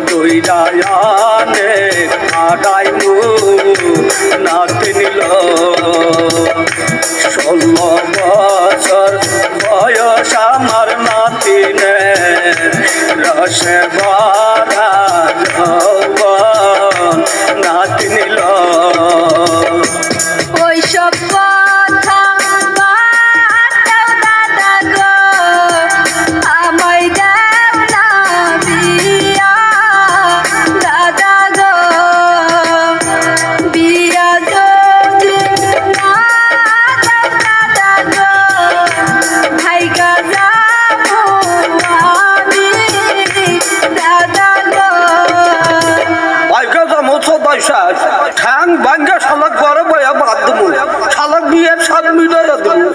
দৈরায়ানে আড়াই মু নাতি নিল 16 বছর বয়স আমার নাতিনে রসে ভরা যৌবন নাতি নিল ওইসব কথা বাদ দাও দাদা গো, আমায় দাও না বিয়া দাদা গো। বিয়া যদি না দাও দাদা গো, ভাইগা যাবো আমি দাদা গো। ভাইগা যাবো তো পয়সা ঠ্যাং ভাঙ্গা শালাক করে বয়া বাদ দেবো শালাক বিয়ের সাথে মিটাইয়া দেবো